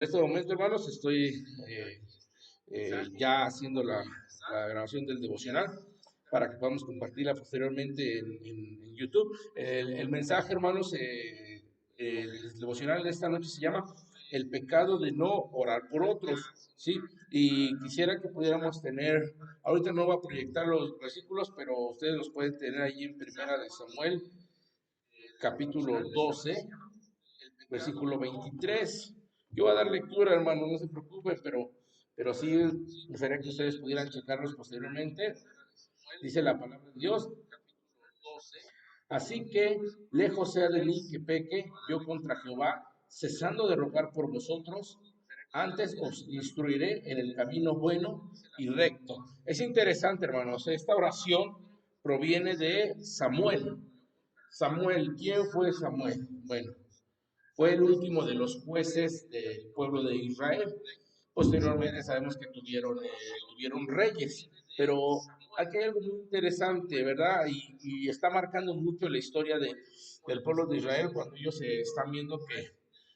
En este momento, hermanos, estoy ya haciendo la grabación del devocional para que podamos compartirla posteriormente en YouTube. El mensaje, hermanos, el devocional de esta noche se llama El pecado de no orar por otros, ¿sí? Y quisiera que pudiéramos tener, ahorita no va a proyectar los versículos, pero ustedes los pueden tener allí en Primera de Samuel, capítulo 12, versículo 23. Yo voy a dar lectura, hermano, no se preocupen, pero sí me gustaría que ustedes pudieran checarlos posteriormente. Dice la palabra de Dios. Así que lejos sea de mí que peque yo contra Jehová, cesando de rogar por vosotros, antes os instruiré en el camino bueno y recto. Es interesante, hermanos, esta oración proviene de Samuel. Samuel, ¿quién fue Samuel? Bueno, fue el último de los jueces del pueblo de Israel. Posteriormente sabemos que tuvieron reyes, pero aquí hay algo muy interesante, ¿verdad? Y está marcando mucho la historia del pueblo de Israel cuando ellos se están viendo que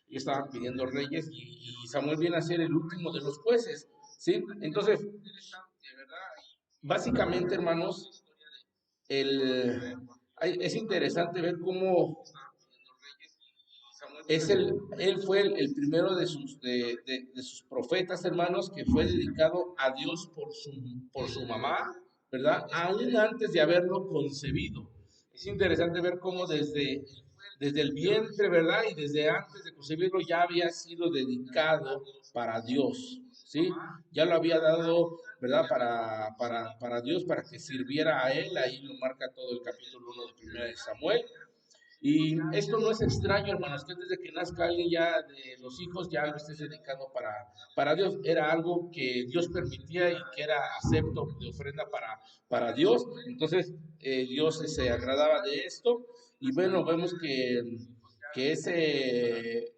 ellos estaban pidiendo reyes y Samuel viene a ser el último de los jueces, ¿sí? Entonces, básicamente, hermanos, es interesante ver cómo él fue el primero de sus profetas, hermanos, que fue dedicado a Dios por su mamá, ¿verdad? Aún antes de haberlo concebido. Es interesante ver cómo desde el vientre, ¿verdad? Y desde antes de concebirlo ya había sido dedicado para Dios, ¿sí? Ya lo había dado, ¿verdad? Para Dios, para que sirviera a él. Ahí lo marca todo el capítulo 1 de Primera de Samuel. Y esto no es extraño, hermanos, que desde que nazca alguien ya de los hijos ya lo estés dedicando para Dios. Era algo que Dios permitía y que era acepto de ofrenda para Dios. Entonces, Dios se agradaba de esto. Y bueno, vemos que ese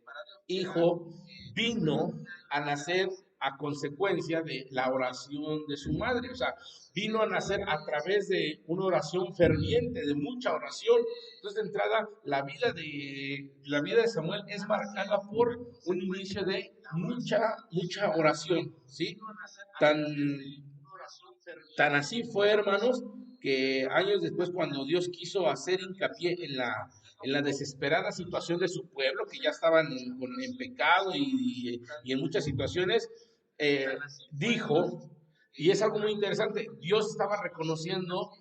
hijo vino a nacer a consecuencia de la oración de su madre. O sea, vino a nacer a través de una oración ferviente, de mucha oración. Entonces, de entrada, la vida de Samuel es marcada por un inicio de mucha oración, ¿sí? Tan, tan así fue, hermanos, que años después, cuando Dios quiso hacer hincapié en la desesperada situación de su pueblo, que ya estaban en pecado y en muchas situaciones, eh, dijo, y es algo muy interesante, Dios estaba reconociendo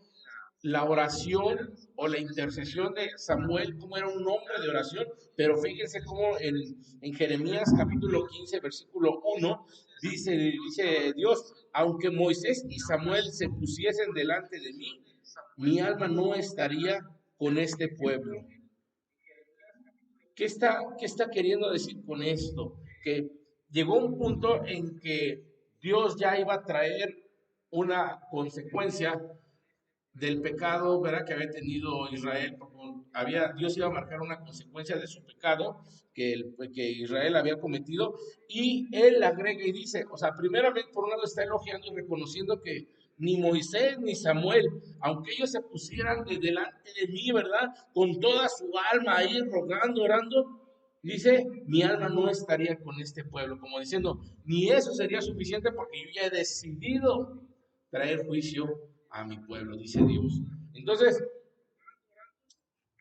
la oración o la intercesión de Samuel, como era un hombre de oración, pero fíjense cómo en Jeremías capítulo 15, versículo 1, dice Dios, aunque Moisés y Samuel se pusiesen delante de mí, mi alma no estaría con este pueblo. Qué está queriendo decir con esto? Que llegó un punto en que Dios ya iba a traer una consecuencia del pecado, ¿verdad? Que había tenido Israel, porque Dios iba a marcar una consecuencia de su pecado que Israel había cometido, y él agrega y dice, o sea, primeramente por un lado está elogiando y reconociendo que ni Moisés ni Samuel, aunque ellos se pusieran delante de mí, ¿verdad? Con toda su alma ahí rogando, orando, dice, mi alma no estaría con este pueblo, como diciendo, ni eso sería suficiente porque yo ya he decidido traer juicio a mi pueblo, dice Dios. Entonces,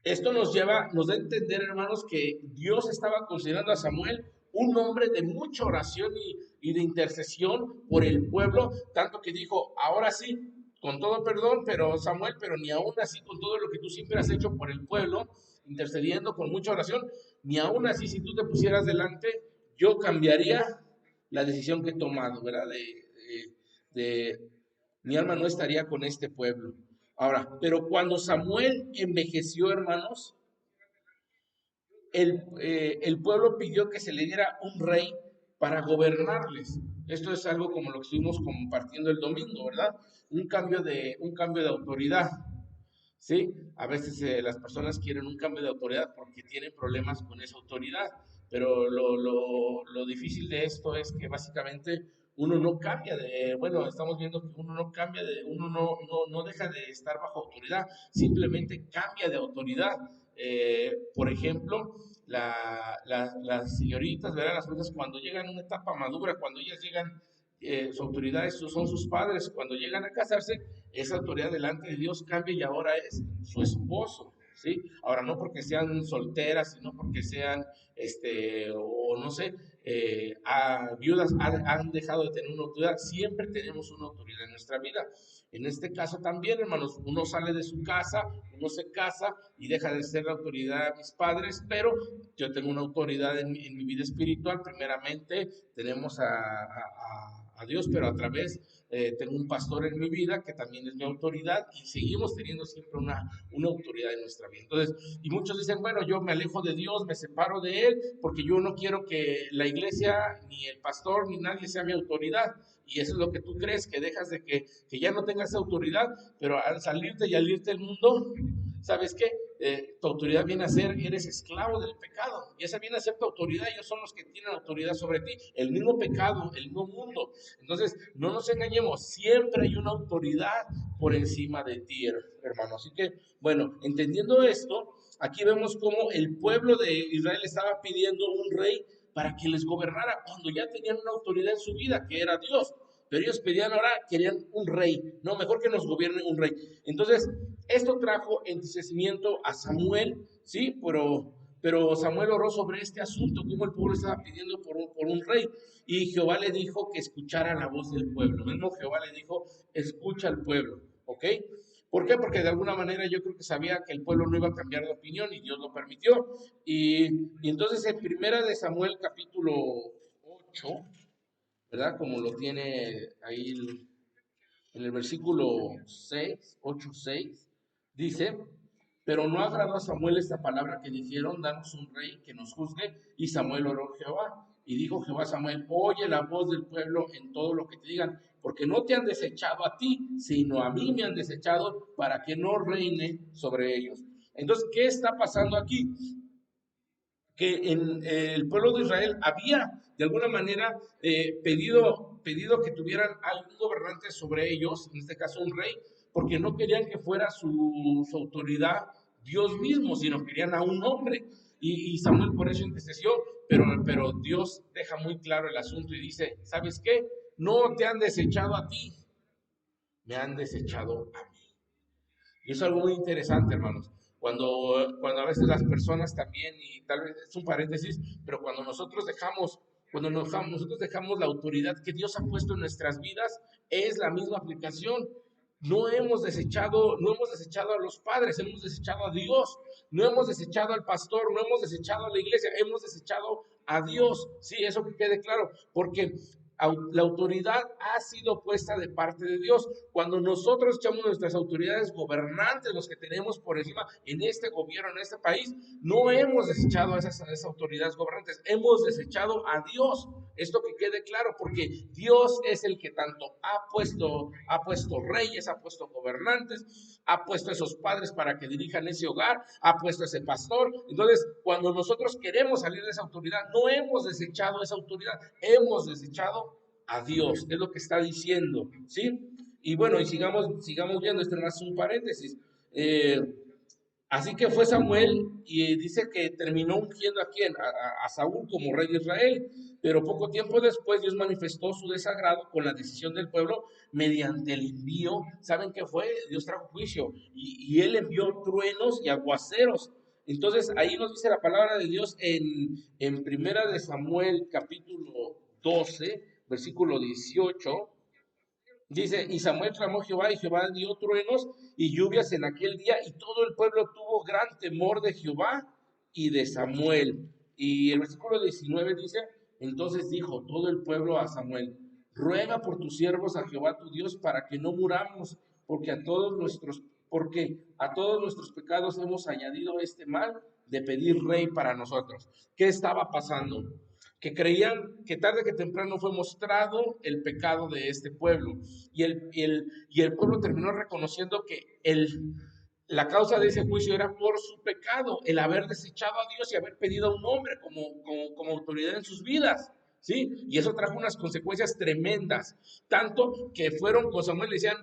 esto nos da a entender, hermanos, que Dios estaba considerando a Samuel un hombre de mucha oración de intercesión por el pueblo, tanto que dijo, ahora sí, con todo perdón, pero Samuel, pero ni aún así, con todo lo que tú siempre has hecho por el pueblo, intercediendo con mucha oración, ni aún así, si tú te pusieras delante, yo cambiaría la decisión que he tomado, ¿verdad? De mi alma no estaría con este pueblo. Ahora, pero cuando Samuel envejeció, hermanos, el pueblo pidió que se le diera un rey para gobernarles. Esto es algo como lo que estuvimos compartiendo el domingo, ¿verdad? Un cambio de autoridad. ¿Sí? A veces las personas quieren un cambio de autoridad porque tienen problemas con esa autoridad, pero lo difícil de esto es que básicamente uno no cambia bueno, estamos viendo que uno no cambia uno no deja de estar bajo autoridad, simplemente cambia de autoridad. Por ejemplo, las señoritas, ¿verdad? Las mujeres cuando llegan a una etapa madura, cuando ellas llegan, su autoridad son sus padres, cuando llegan a casarse, esa autoridad delante de Dios cambia y ahora es su esposo, ¿sí? Ahora no porque sean solteras, sino porque sean, o no sé, viudas han dejado de tener una autoridad, siempre tenemos una autoridad en nuestra vida. En este caso también, hermanos, uno sale de su casa, uno se casa y deja de ser la autoridad de mis padres, pero yo tengo una autoridad en mi vida espiritual. Primeramente tenemos a Dios, pero a través tengo un pastor en mi vida que también es mi autoridad y seguimos teniendo siempre una autoridad en nuestra vida. Entonces, y muchos dicen, bueno, yo me alejo de Dios, me separo de Él, porque yo no quiero que la iglesia, ni el pastor, ni nadie sea mi autoridad. Y eso es lo que tú crees, que dejas de que ya no tengas autoridad, pero al salirte y al irte del mundo, ¿sabes qué? Tu autoridad viene a ser, eres esclavo del pecado, y esa viene a ser tu autoridad, ellos son los que tienen autoridad sobre ti, el mismo pecado, el mismo mundo. Entonces, no nos engañemos, siempre hay una autoridad por encima de ti, hermano. Así que, bueno, entendiendo esto, aquí vemos cómo el pueblo de Israel estaba pidiendo un rey para que les gobernara cuando ya tenían una autoridad en su vida, que era Dios. Pero ellos pedían ahora, querían un rey. No, mejor que nos gobierne un rey. Entonces, esto trajo entristecimiento a Samuel, ¿sí? Pero Samuel oró sobre este asunto, como el pueblo estaba pidiendo por un rey. Y Jehová le dijo que escuchara la voz del pueblo. Mismo Jehová le dijo, escucha al pueblo, ¿ok? ¿Por qué? Porque de alguna manera yo creo que sabía que el pueblo no iba a cambiar de opinión y Dios lo permitió. Y entonces en primera de Samuel capítulo 8, ¿verdad? Como lo tiene ahí en el versículo 6, 8, 6, dice, pero no agradó a Samuel esta palabra que dijeron, danos un rey que nos juzgue, y Samuel oró a Jehová. Y dijo Jehová a Samuel, oye la voz del pueblo en todo lo que te digan, porque no te han desechado a ti, sino a mí me han desechado para que no reine sobre ellos. Entonces, ¿qué está pasando aquí? Que en el pueblo de Israel había de alguna manera pedido que tuvieran algún gobernante sobre ellos, en este caso un rey, porque no querían que fuera su autoridad Dios mismo, sino querían a un hombre. Y Samuel por eso intercedió, pero Dios deja muy claro el asunto y dice, ¿sabes qué? No te han desechado a ti, me han desechado a mí. Y eso es algo muy interesante, hermanos. Cuando a veces las personas también, y tal vez es un paréntesis, pero nosotros dejamos la autoridad que Dios ha puesto en nuestras vidas, es la misma aplicación. No hemos desechado a los padres, hemos desechado a Dios. No hemos desechado al pastor, no hemos desechado a la iglesia, hemos desechado a Dios. Sí, eso que quede claro, porque la autoridad ha sido puesta de parte de Dios. Cuando nosotros echamos nuestras autoridades gobernantes, los que tenemos por encima en este gobierno, en este país, no hemos desechado a esas autoridades gobernantes, hemos desechado a Dios. Esto que quede claro, porque Dios es el que tanto ha puesto reyes, ha puesto gobernantes, ha puesto esos padres para que dirijan ese hogar, ha puesto ese pastor. Entonces, cuando nosotros queremos salir de esa autoridad, no hemos desechado esa autoridad, hemos desechado a Dios, es lo que está diciendo, ¿sí? Y bueno, y sigamos viendo, este no es un paréntesis. Así que fue Samuel y dice que terminó ungiendo a quién, a Saúl como rey de Israel, pero poco tiempo después Dios manifestó su desagrado con la decisión del pueblo mediante el envío. ¿Saben qué fue? Dios trajo juicio y él envió truenos y aguaceros. Entonces ahí nos dice la palabra de Dios en primera de Samuel capítulo 12, versículo 18. Dice, y Samuel clamó a Jehová, y Jehová dio truenos y lluvias en aquel día, y todo el pueblo tuvo gran temor de Jehová y de Samuel. Y el versículo 19 dice, entonces dijo todo el pueblo a Samuel, ruega por tus siervos a Jehová tu Dios para que no muramos, porque a todos nuestros pecados hemos añadido este mal de pedir rey para nosotros. ¿Qué estaba pasando? Que creían que tarde que temprano fue mostrado el pecado de este pueblo. Y el pueblo terminó reconociendo que la causa de ese juicio era por su pecado, el haber desechado a Dios y haber pedido a un hombre como autoridad en sus vidas. ¿Sí? Y eso trajo unas consecuencias tremendas, tanto que fueron con Samuel y le decían,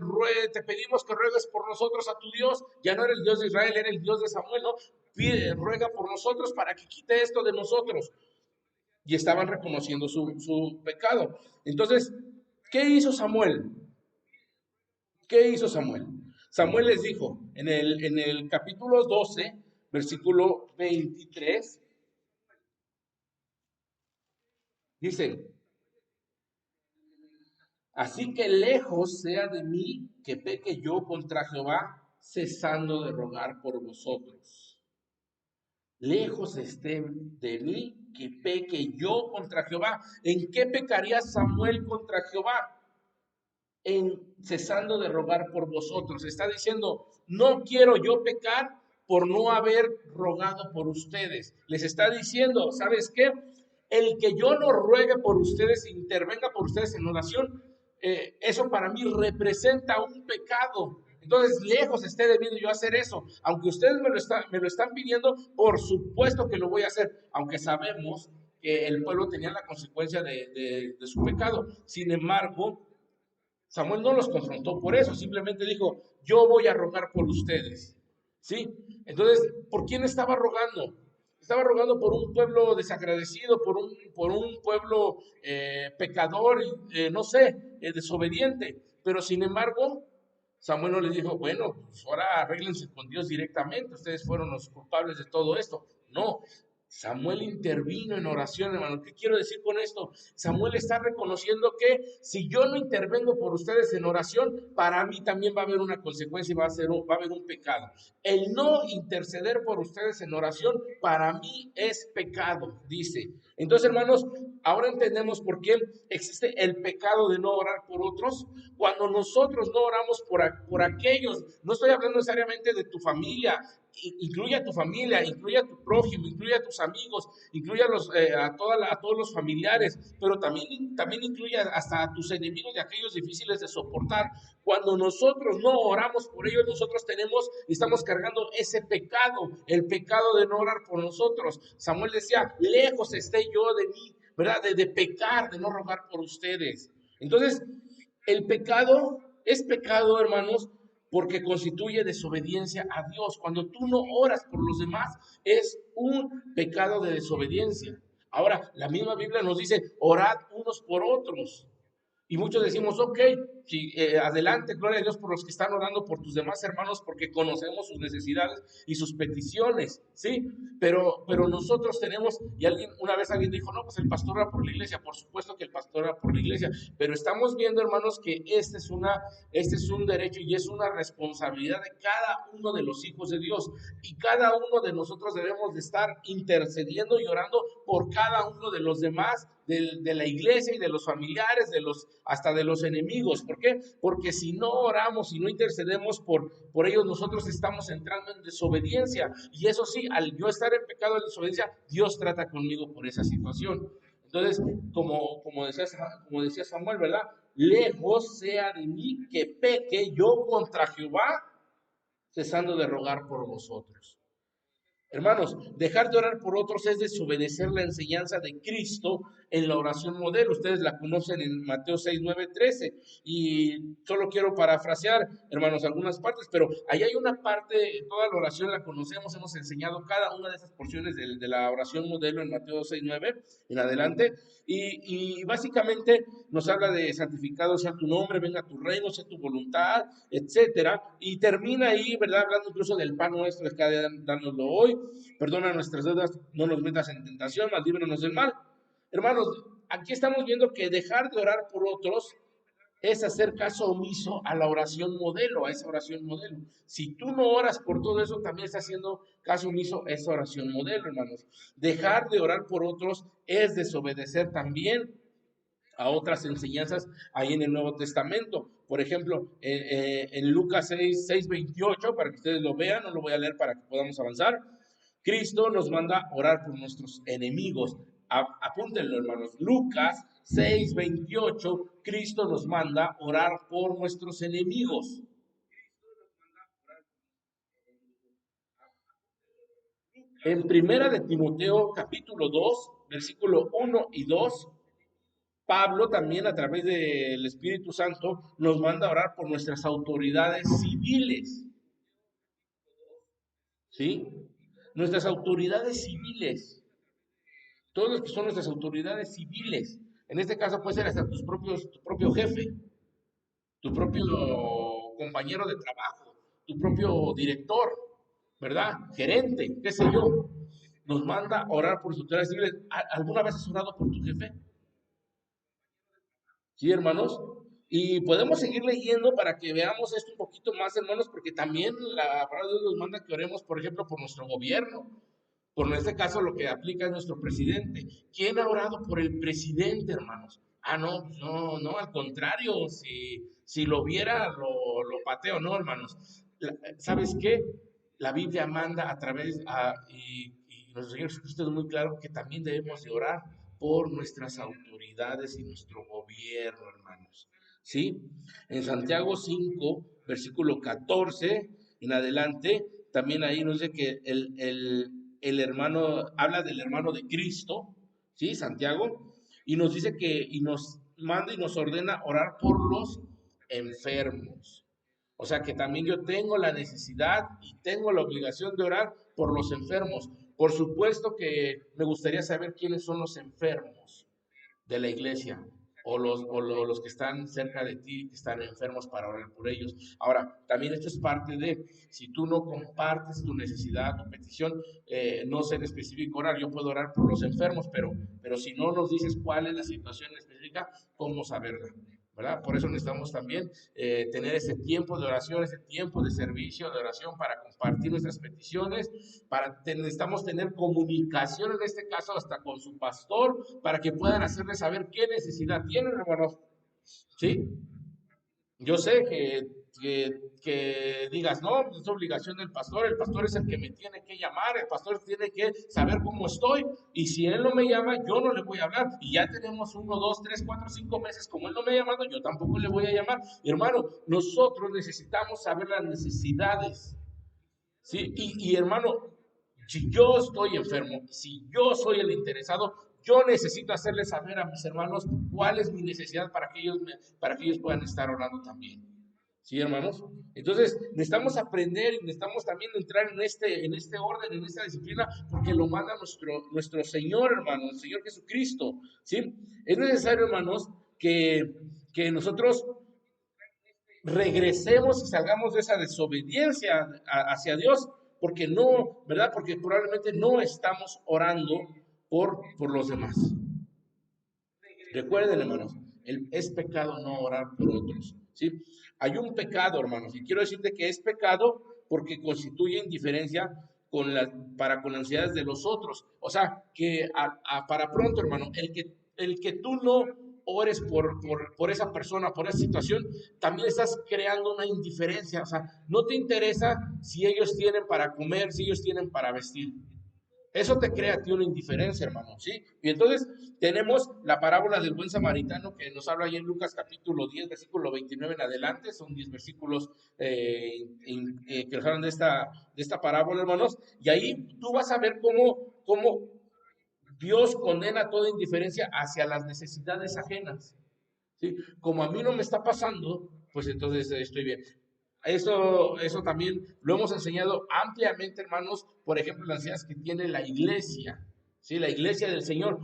te pedimos que ruegues por nosotros a tu Dios, ya no era el Dios de Israel, era el Dios de Samuel, ¿no? ruega por nosotros para que quite esto de nosotros. Y estaban reconociendo su pecado. Entonces, ¿qué hizo Samuel? ¿Qué hizo Samuel? Samuel les dijo en el capítulo 12, versículo 23, dice, así que lejos sea de mí que peque yo contra Jehová, cesando de rogar por vosotros. Lejos esté de mí que peque yo contra Jehová. ¿En qué pecaría Samuel contra Jehová? En cesando de rogar por vosotros. Está diciendo, no quiero yo pecar por no haber rogado por ustedes. Les está diciendo, ¿sabes qué? El que yo no ruegue por ustedes, intervenga por ustedes en oración, eso para mí representa un pecado. Entonces, lejos esté de mí yo hacer eso. Aunque ustedes me lo están pidiendo, por supuesto que lo voy a hacer, aunque sabemos que el pueblo tenía la consecuencia de su pecado. Sin embargo, Samuel no los confrontó por eso, simplemente dijo, yo voy a rogar por ustedes. ¿Sí? Entonces, ¿por quién estaba rogando? Estaba rogando por un pueblo desagradecido, por un pueblo pecador, no sé, desobediente. Pero sin embargo, Samuel no les dijo, bueno, pues ahora arréglense con Dios directamente, ustedes fueron los culpables de todo esto. No, Samuel intervino en oración, hermano. ¿Qué quiero decir con esto? Samuel está reconociendo que si yo no intervengo por ustedes en oración, para mí también va a haber una consecuencia y va a haber un pecado. El no interceder por ustedes en oración, para mí es pecado, dice. Entonces, hermanos, ahora entendemos por qué existe el pecado de no orar por otros. Cuando nosotros no oramos por aquellos, no estoy hablando necesariamente de tu familia, incluye a tu familia, incluye a tu prójimo, incluye a tus amigos, incluye a todos los familiares, pero también incluye hasta a tus enemigos y a aquellos difíciles de soportar. Cuando nosotros no oramos por ellos, nosotros estamos cargando ese pecado, el pecado de no orar por nosotros. Samuel decía, lejos esté yo de mí, ¿verdad? De pecar, de no rogar por ustedes. Entonces, el pecado es pecado, hermanos, porque constituye desobediencia a Dios. Cuando tú no oras por los demás, es un pecado de desobediencia. Ahora, la misma Biblia nos dice, orad unos por otros. Y muchos decimos, ok, sí, adelante, gloria a Dios por los que están orando por tus demás hermanos, porque conocemos sus necesidades y sus peticiones, ¿sí? Pero nosotros tenemos, y una vez alguien dijo, no, pues el pastor ora por la iglesia, por supuesto que el pastor ora por la iglesia, pero estamos viendo, hermanos, que este es un derecho y es una responsabilidad de cada uno de los hijos de Dios, y cada uno de nosotros debemos de estar intercediendo y orando por cada uno de los demás, de la iglesia y de los familiares, hasta de los enemigos. ¿Por qué? Porque si no oramos y no intercedemos por ellos, nosotros estamos entrando en desobediencia. Y eso sí, al yo estar en pecado de desobediencia, Dios trata conmigo por esa situación. Entonces, como decía Samuel, ¿verdad? Lejos sea de mí que peque yo contra Jehová, cesando de rogar por vosotros. Hermanos, dejar de orar por otros es desobedecer la enseñanza de Cristo en la oración modelo. Ustedes la conocen en Mateo 6, 9, 13. Y solo quiero parafrasear, hermanos, algunas partes, pero ahí hay una parte, toda la oración la conocemos, hemos enseñado cada una de esas porciones de la oración modelo en Mateo 6, 9 en adelante. Y básicamente nos habla de santificado sea tu nombre, venga tu reino, sea tu voluntad, etcétera. Y termina ahí, ¿verdad? Hablando incluso del pan nuestro de cada día, dánoslo hoy. Perdona nuestras deudas, no nos metas en tentación, mas líbranos del mal. Hermanos, aquí estamos viendo que dejar de orar por otros es hacer caso omiso a la oración modelo, a esa oración modelo. Si tú no oras por todo eso, también estás haciendo caso omiso a esa oración modelo, hermanos. Dejar de orar por otros es desobedecer también a otras enseñanzas ahí en el Nuevo Testamento. Por ejemplo, en Lucas 6, 28, para que ustedes lo vean, no lo voy a leer para que podamos avanzar. Cristo nos manda orar por nuestros enemigos. Apúntenlo, hermanos. Lucas 6, 28, Cristo nos manda orar por nuestros enemigos. En primera de Timoteo, capítulo 2, versículo 1 y 2, Pablo también a través del Espíritu Santo nos manda a orar por nuestras autoridades civiles. ¿Sí? Nuestras autoridades civiles, todos los que son nuestras autoridades civiles, en este caso puede ser hasta tu propio jefe, tu propio compañero de trabajo, tu propio director, ¿verdad? Gerente, qué sé yo, nos manda a orar por sus autoridades civiles. ¿Alguna vez has orado por tu jefe? Sí, hermanos. Y podemos seguir leyendo para que veamos esto un poquito más, hermanos, porque también la palabra de Dios nos manda que oremos, por ejemplo, por nuestro gobierno. Por en este caso lo que aplica es nuestro presidente. ¿Quién ha orado por el presidente, hermanos? Ah, no, pues no, no, al contrario, si lo viera, lo pateo, no, hermanos. ¿Sabes qué? La Biblia manda a través, y nuestro Señor Jesucristo es muy claro que también debemos de orar por nuestras autoridades y nuestro gobierno, hermanos. ¿Sí? En Santiago 5, versículo 14 en adelante, también ahí nos dice que el hermano, habla del hermano de Cristo, ¿sí? Santiago, y nos dice y nos manda y nos ordena orar por los enfermos. O sea que también yo tengo la necesidad y tengo la obligación de orar por los enfermos. Por supuesto que me gustaría saber quiénes son los enfermos de la iglesia los que están cerca de ti, que están enfermos para orar por ellos. Ahora, también esto es parte de, si tú no compartes tu necesidad, tu petición, no sé en específico orar, yo puedo orar por los enfermos, pero si no nos dices cuál es la situación específica, ¿cómo saberla? ¿Verdad? Por eso necesitamos también tener ese tiempo de oración, ese tiempo de servicio, de oración para compartir nuestras peticiones, necesitamos tener comunicación en este caso hasta con su pastor para que puedan hacerle saber qué necesidad tienen, hermanos. ¿Sí? Yo sé que digas, no, pues es obligación del pastor, el pastor es el que me tiene que llamar, el pastor tiene que saber cómo estoy, y si él no me llama, yo no le voy a hablar, y ya tenemos 1, 2, 3, 4, 5 meses, como él no me ha llamado, yo tampoco le voy a llamar. Hermano, nosotros necesitamos saber las necesidades, ¿sí? Hermano, si yo estoy enfermo, si yo soy el interesado, yo necesito hacerles saber a mis hermanos cuál es mi necesidad para que ellos puedan estar orando también. ¿Sí, hermanos? Entonces, necesitamos aprender y necesitamos también entrar en este orden, en esta disciplina, porque lo manda nuestro Señor, hermanos, el Señor Jesucristo. ¿Sí? Es necesario, hermanos, que nosotros regresemos y salgamos de esa desobediencia hacia Dios, porque no, ¿verdad? Porque probablemente no estamos orando por los demás. Recuerden, hermanos, es pecado no orar por otros, ¿sí? Hay un pecado, hermanos, y quiero decirte que es pecado porque constituye indiferencia para con las necesidades de los otros. O sea, que para pronto, hermano, el que tú no ores por esa persona, por esa situación, también estás creando una indiferencia. O sea, no te interesa si ellos tienen para comer, si ellos tienen para vestir. Eso te crea a ti una indiferencia, hermano, ¿sí? Y entonces tenemos la parábola del buen samaritano que nos habla ahí en Lucas capítulo 10, versículo 29 en adelante. Son 10 versículos que nos hablan de esta parábola, hermanos. Y ahí tú vas a ver cómo Dios condena toda indiferencia hacia las necesidades ajenas, ¿sí? Como a mí no me está pasando, pues entonces estoy bien. Eso también lo hemos enseñado ampliamente, hermanos, por ejemplo, las necesidades que tiene la iglesia, ¿sí? La iglesia del Señor.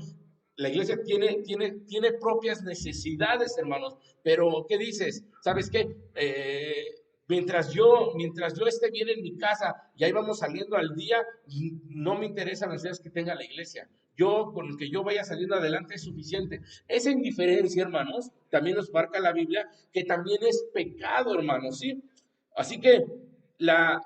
La iglesia tiene propias necesidades, hermanos, pero ¿qué dices? ¿Sabes qué? Mientras yo esté bien en mi casa y ahí vamos saliendo al día, no me interesan las necesidades que tenga la iglesia. Yo, con el que yo vaya saliendo adelante es suficiente. Esa indiferencia, hermanos, también nos marca la Biblia, que también es pecado, hermanos, ¿sí? Así que la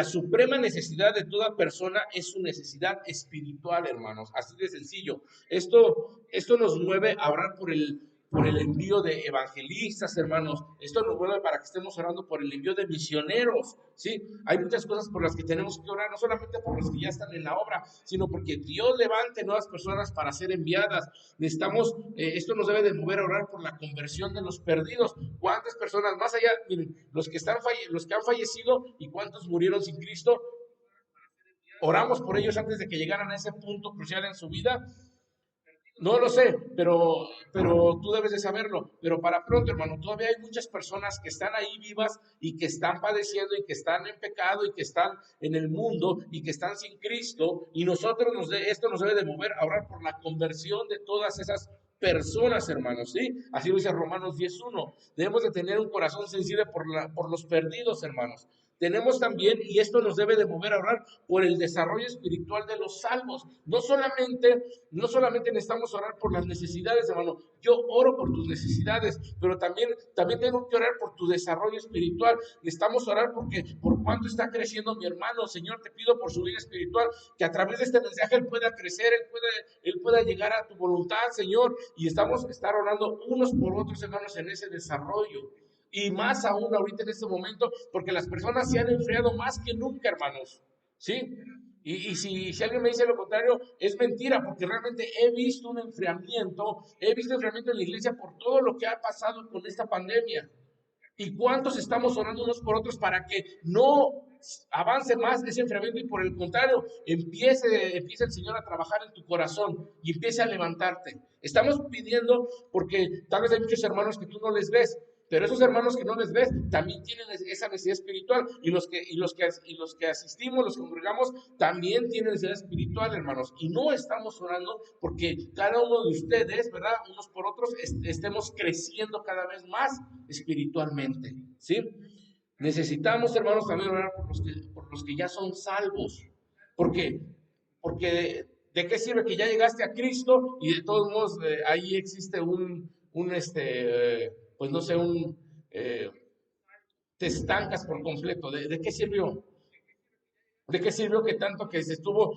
suprema necesidad de toda persona es su necesidad espiritual, hermanos. Así de sencillo. Esto nos mueve a orar por el envío de evangelistas, hermanos. Esto nos mueve para que estemos orando por el envío de misioneros, ¿sí? Hay muchas cosas por las que tenemos que orar, no solamente por los que ya están en la obra, sino porque Dios levante nuevas personas para ser enviadas. Necesitamos, esto nos debe de mover a orar por la conversión de los perdidos. ¿Cuántas personas, más allá, miren, los que han fallecido y cuántos murieron sin Cristo, oramos por ellos antes de que llegaran a ese punto crucial en su vida? No lo sé, pero tú debes de saberlo. Pero para pronto, hermano, todavía hay muchas personas que están ahí vivas y que están padeciendo y que están en pecado y que están en el mundo y que están sin Cristo. Y nosotros esto nos debe de mover a orar por la conversión de todas esas personas, hermanos, ¿sí? Así lo dice Romanos 10:1. Debemos de tener un corazón sensible por los perdidos, hermanos. Tenemos también, y esto nos debe de mover a orar por el desarrollo espiritual de los salvos. No solamente necesitamos orar por las necesidades, hermano. Yo oro por tus necesidades, pero también tengo que orar por tu desarrollo espiritual. Necesitamos orar porque por cuánto está creciendo mi hermano. Señor, te pido por su vida espiritual, que a través de este mensaje él pueda crecer, él pueda llegar a tu voluntad, Señor. Y estar orando unos por otros, hermanos, en ese desarrollo. Y más aún ahorita en este momento, porque las personas se han enfriado más que nunca, hermanos. ¿Sí? Y si alguien me dice lo contrario, es mentira, porque realmente he visto enfriamiento en la iglesia por todo lo que ha pasado con esta pandemia. ¿Y cuántos estamos orando unos por otros para que no avance más ese enfriamiento y por el contrario, empiece el Señor a trabajar en tu corazón y empiece a levantarte? Estamos pidiendo porque tal vez hay muchos hermanos que tú no les ves, pero esos hermanos que no les ves también tienen esa necesidad espiritual y los que asistimos, los que congregamos, también tienen necesidad espiritual, hermanos. Y no estamos orando porque cada uno de ustedes, ¿verdad? Unos por otros estemos creciendo cada vez más espiritualmente, ¿sí? Necesitamos, hermanos, también orar por los que ya son salvos. ¿Por qué? Porque ¿de qué sirve que ya llegaste a Cristo y de todos modos ahí existe pues no sé, eh, te estancas por completo? ¿De qué sirvió? ¿De qué sirvió que tanto que se estuvo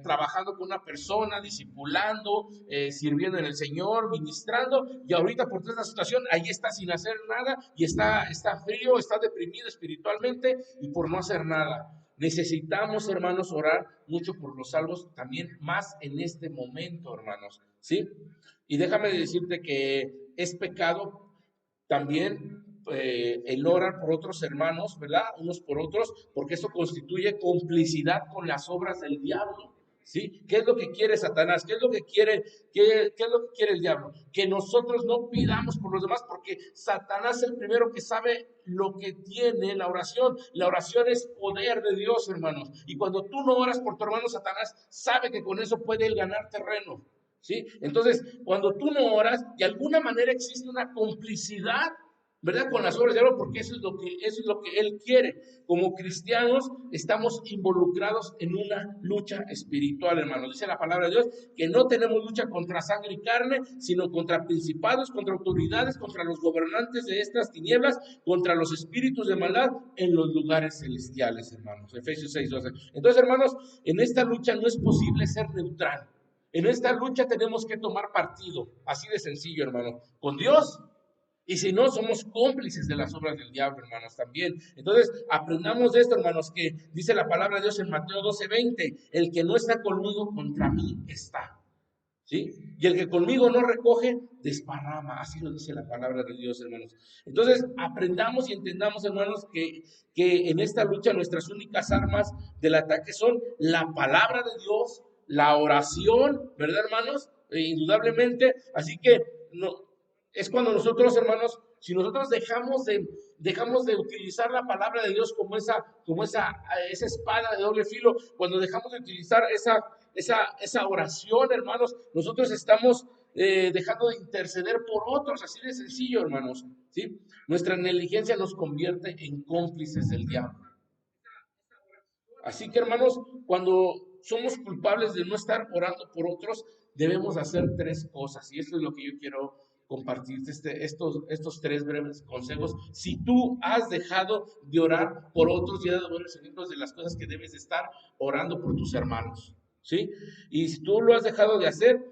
trabajando con una persona, discipulando, sirviendo en el Señor, ministrando, y ahorita por toda esta situación, ahí está sin hacer nada, y está frío, está deprimido espiritualmente, y por no hacer nada? Necesitamos, hermanos, orar mucho por los salvos, también más en este momento, hermanos, ¿sí? Y déjame decirte que es pecado también el orar por otros hermanos, ¿verdad? Unos por otros, porque eso constituye complicidad con las obras del diablo. ¿Sí? ¿Qué es lo que quiere Satanás? ¿Qué es lo que quiere el diablo? Que nosotros no pidamos por los demás, porque Satanás es el primero que sabe lo que tiene la oración. La oración es poder de Dios, hermanos. Y cuando tú no oras por tu hermano, Satanás sabe que con eso puede él ganar terreno. ¿Sí? Entonces, cuando tú no oras, de alguna manera existe una complicidad, ¿verdad? Con las obras de Dios, porque eso es lo que Él quiere. Como cristianos estamos involucrados en una lucha espiritual, hermanos. Dice la palabra de Dios que no tenemos lucha contra sangre y carne, sino contra principados, contra autoridades, contra los gobernantes de estas tinieblas, contra los espíritus de maldad en los lugares celestiales, hermanos. Efesios 6:12. Entonces, hermanos, en esta lucha no es posible ser neutral. En esta lucha tenemos que tomar partido, así de sencillo, hermano, con Dios. Y si no, somos cómplices de las obras del diablo, hermanos, también. Entonces, aprendamos de esto, hermanos, que dice la palabra de Dios en Mateo 12:20, el que no está conmigo, contra mí está. ¿Sí? Y el que conmigo no recoge, desparrama. Así lo dice la palabra de Dios, hermanos. Entonces, aprendamos y entendamos, hermanos, que en esta lucha nuestras únicas armas del ataque son la palabra de Dios, la oración, ¿verdad, hermanos? Indudablemente. Así que no, es cuando nosotros, hermanos, si nosotros dejamos de utilizar la palabra de Dios como esa espada de doble filo, cuando dejamos de utilizar esa oración, hermanos, nosotros estamos dejando de interceder por otros, así de sencillo, hermanos, ¿sí? Nuestra negligencia nos convierte en cómplices del diablo. Así que, hermanos, cuando somos culpables de no estar orando por otros, debemos hacer tres cosas. Y esto es lo que yo quiero compartirte, estos tres breves consejos. Si tú has dejado de orar por otros y has dado buenos ejemplos de las cosas que debes estar orando por tus hermanos, ¿sí? Y si tú lo has dejado de hacer,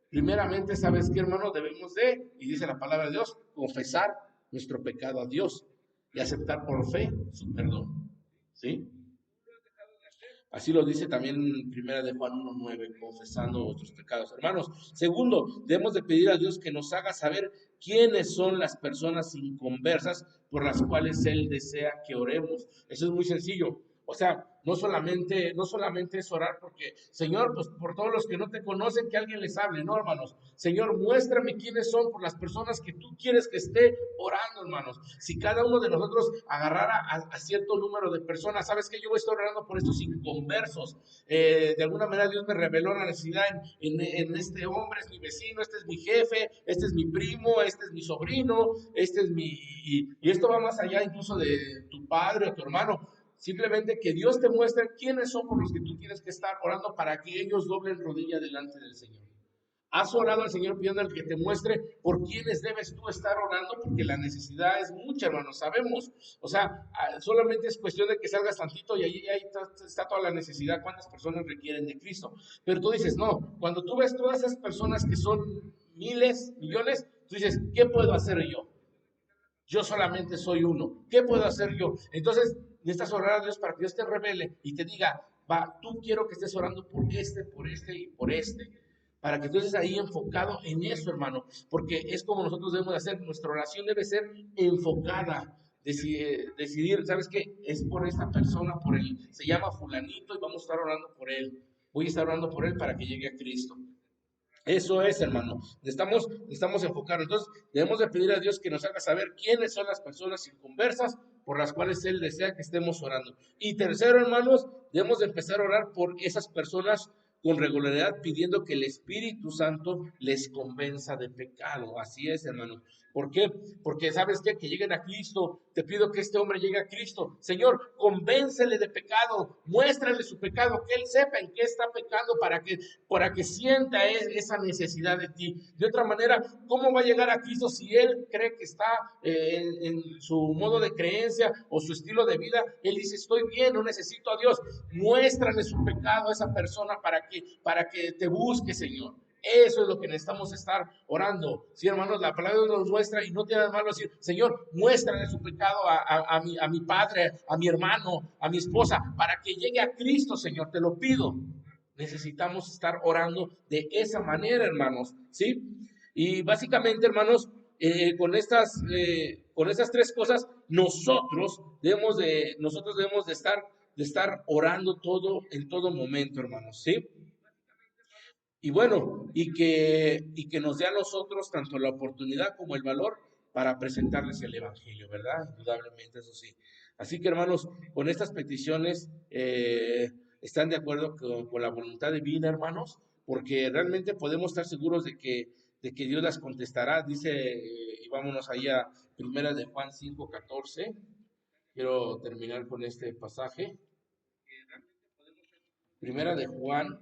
primeramente, ¿sabes qué, hermano? Debemos y dice la palabra de Dios, confesar nuestro pecado a Dios y aceptar por fe su perdón, ¿sí? Así lo dice también en Primera de Juan 1:9, confesando nuestros pecados. Hermanos, segundo, debemos de pedir a Dios que nos haga saber quiénes son las personas inconversas por las cuales Él desea que oremos. Eso es muy sencillo. O sea, no solamente es orar porque, Señor, pues por todos los que no te conocen, que alguien les hable, no, hermanos. Señor, muéstrame quiénes son por las personas que tú quieres que esté orando, hermanos. Si cada uno de nosotros agarrara a cierto número de personas, ¿sabes qué? Yo voy a estar orando por estos inconversos. De alguna manera Dios me reveló la necesidad en este hombre, es mi vecino, este es mi jefe, este es mi primo, este es mi sobrino, este es mi... Y esto va más allá incluso de tu padre o tu hermano. Simplemente que Dios te muestre quiénes son por los que tú tienes que estar orando para que ellos doblen rodilla delante del Señor. Has orado al Señor pidiendo al que te muestre por quiénes debes tú estar orando, porque la necesidad es mucha, hermanos, sabemos. O sea, solamente es cuestión de que salgas tantito y ahí está toda la necesidad, cuántas personas requieren de Cristo. Pero tú dices, no, cuando tú ves todas esas personas que son miles, millones, tú dices, ¿qué puedo hacer yo? Yo solamente soy uno. ¿Qué puedo hacer yo? Entonces, necesitas orar a Dios para que Dios te revele y te diga, va, tú quiero que estés orando por este y por este. Para que tú estés ahí enfocado en eso, hermano. Porque es como nosotros debemos de hacer. Nuestra oración debe ser enfocada. Decidir, ¿sabes qué? Es por esta persona, por él. Se llama fulanito y vamos a estar orando por él. Voy a estar orando por él para que llegue a Cristo. Eso es, hermano. Necesitamos enfocar. Entonces, debemos de pedir a Dios que nos haga saber quiénes son las personas inconversas por las cuales Él desea que estemos orando. Y tercero, hermanos, debemos de empezar a orar por esas personas con regularidad, pidiendo que el Espíritu Santo les convenza de pecado. Así es, hermano. ¿Por qué? Porque sabes qué? Que lleguen a Cristo. Te pido que este hombre llegue a Cristo. Señor, convéncele de pecado. Muéstrale su pecado. Que él sepa en qué está pecando para que sienta esa necesidad de ti. De otra manera, ¿cómo va a llegar a Cristo si él cree que está en su modo de creencia o su estilo de vida? Él dice, estoy bien, no necesito a Dios. Muéstrale su pecado a esa persona para que te busque, Señor. Eso es lo que necesitamos estar orando. Sí, hermanos, la palabra de Dios nos muestra y no tiene nada malo decir, Señor, muéstrale su pecado a mi padre, a mi hermano, a mi esposa, para que llegue a Cristo, Señor, te lo pido. Necesitamos estar orando de esa manera, hermanos, ¿sí? Y básicamente, hermanos, con estas tres cosas, nosotros debemos de estar orando en todo momento, hermanos, ¿sí? Y bueno, y que nos dé a nosotros tanto la oportunidad como el valor para presentarles el Evangelio, ¿verdad? Indudablemente, eso sí. Así que, hermanos, con estas peticiones, ¿están de acuerdo con la voluntad divina, hermanos? Porque realmente podemos estar seguros de que Dios las contestará. Dice, y vámonos ahí a Primera de Juan 5:14. Quiero terminar con este pasaje. Primera de Juan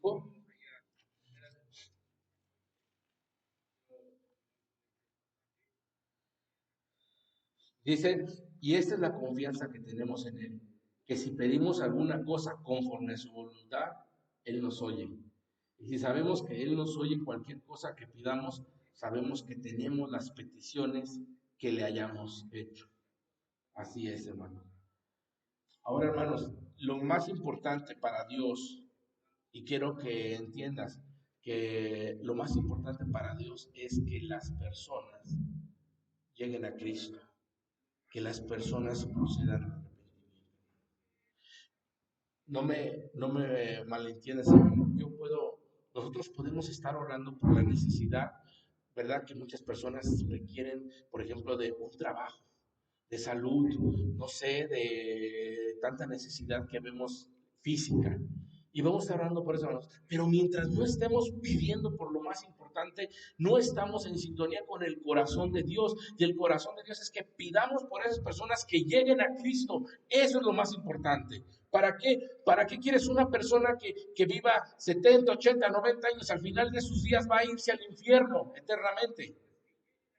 5. Dice, y esta es la confianza que tenemos en Él, que si pedimos alguna cosa conforme a su voluntad, Él nos oye. Y si sabemos que Él nos oye cualquier cosa que pidamos, sabemos que tenemos las peticiones que le hayamos hecho. Así es, hermano. Ahora, hermanos, lo más importante para Dios, y quiero que entiendas que lo más importante para Dios es que las personas lleguen a Cristo, que las personas procedan al arrepentimiento. No me malentiendas, hermano. Nosotros podemos estar orando por la necesidad, ¿verdad? Que muchas personas requieren, por ejemplo, de un trabajo, de salud, no sé, de tanta necesidad que vemos física. Y vamos a estar orando por eso, hermanos. Pero mientras no estemos pidiendo por lo más importante, no estamos en sintonía con el corazón de Dios. Y el corazón de Dios es que pidamos por esas personas que lleguen a Cristo. Eso es lo más importante. ¿Para qué? ¿Para qué quieres una persona que viva 70, 80, 90 años? Al final de sus días va a irse al infierno eternamente.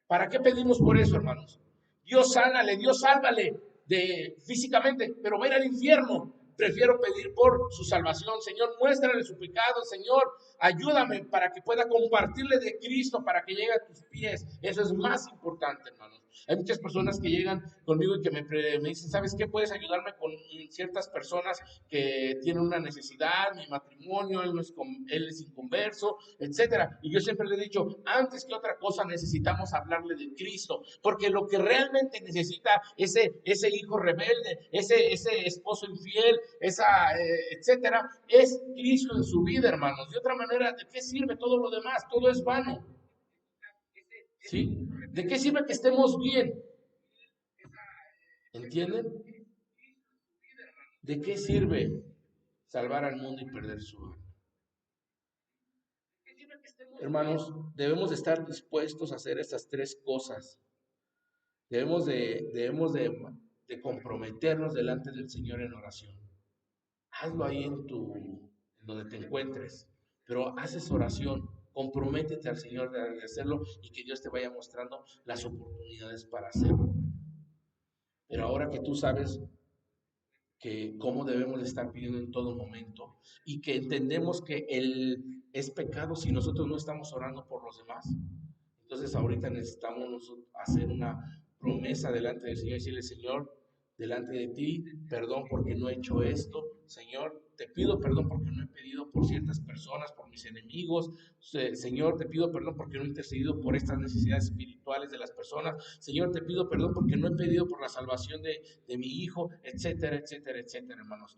¿Para qué pedimos por eso, hermanos? Dios sánale, Dios sálvale físicamente, pero va a ir al infierno. prefiero pedir por su salvación. Señor, muéstrale su pecado, Señor, ayúdame para que pueda compartirle de Cristo, para que llegue a tus pies. Eso es más importante, hermanos. Hay muchas personas que llegan conmigo y que me dicen, ¿sabes qué? ¿Puedes ayudarme con ciertas personas que tienen una necesidad? Mi matrimonio, él es inconverso, etcétera. Y yo siempre le he dicho, antes que otra cosa necesitamos hablarle de Cristo, porque lo que realmente necesita ese hijo rebelde, ese esposo infiel, etcétera, es Cristo en su vida, hermanos. De otra manera, ¿de qué sirve todo lo demás? Todo es vano. ¿Sí? ¿De qué sirve que estemos bien? ¿Entienden? ¿De qué sirve salvar al mundo y perder su alma? Hermanos, debemos de estar dispuestos a hacer estas tres cosas. Debemos de comprometernos delante del Señor en oración. Hazlo ahí en donde te encuentres, pero haces oración, comprométete al Señor de hacerlo y que Dios te vaya mostrando las oportunidades para hacerlo. Pero ahora que tú sabes que cómo debemos de estar pidiendo en todo momento y que entendemos que es pecado si nosotros no estamos orando por los demás. Entonces ahorita necesitamos hacer una promesa delante del Señor y decirle, Señor, delante de ti, perdón porque no he hecho esto. Señor, te pido perdón porque no he pedido por ciertas personas, por mis enemigos. Señor, te pido perdón porque no he intercedido por estas necesidades espirituales de las personas. Señor, te pido perdón porque no he pedido por la salvación de mi hijo, etcétera, etcétera, etcétera, hermanos.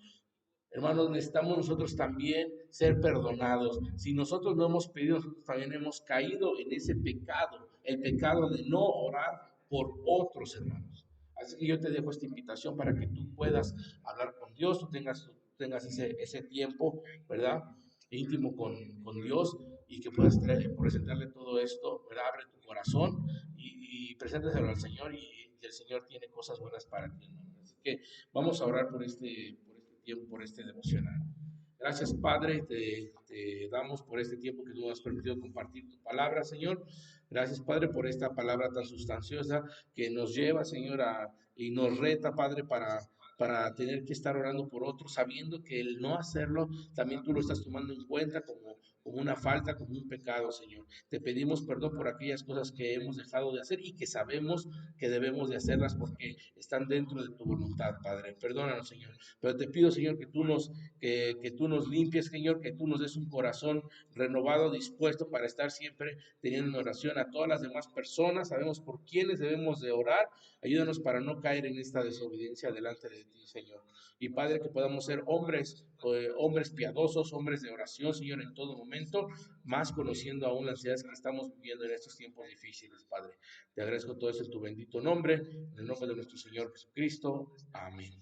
Hermanos, necesitamos nosotros también ser perdonados. Si nosotros no hemos pedido, nosotros también hemos caído en ese pecado, el pecado de no orar por otros, hermanos. Así que yo te dejo esta invitación para que tú puedas hablar con Dios, tú tengas ese tiempo, ¿verdad? Íntimo con Dios y que puedas presentarle todo esto, ¿verdad? Abre tu corazón y preséntaselo al Señor y el Señor tiene cosas buenas para ti, hermano. Así que vamos a orar por este tiempo, por este devocional. Gracias, Padre, te damos por este tiempo que tú nos has permitido compartir tu palabra, Señor. Gracias, Padre, por esta palabra tan sustanciosa que nos lleva, Señor, y nos reta, Padre, para tener que estar orando por otros, sabiendo que el no hacerlo también tú lo estás tomando en cuenta como una falta, como un pecado, Señor. Te pedimos perdón por aquellas cosas que hemos dejado de hacer y que sabemos que debemos de hacerlas porque están dentro de tu voluntad, Padre. Perdónanos, Señor. Pero te pido, Señor, que tú nos limpies, Señor, que tú nos des un corazón renovado, dispuesto para estar siempre teniendo en oración a todas las demás personas. Sabemos por quiénes debemos de orar. Ayúdanos para no caer en esta desobediencia delante de ti, Señor. Y Padre, que podamos ser hombres piadosos, hombres de oración, Señor, en todo momento, más conociendo aún las necesidades que estamos viviendo en estos tiempos difíciles, Padre. Te agradezco todo eso en tu bendito nombre, en el nombre de nuestro Señor Jesucristo. Amén.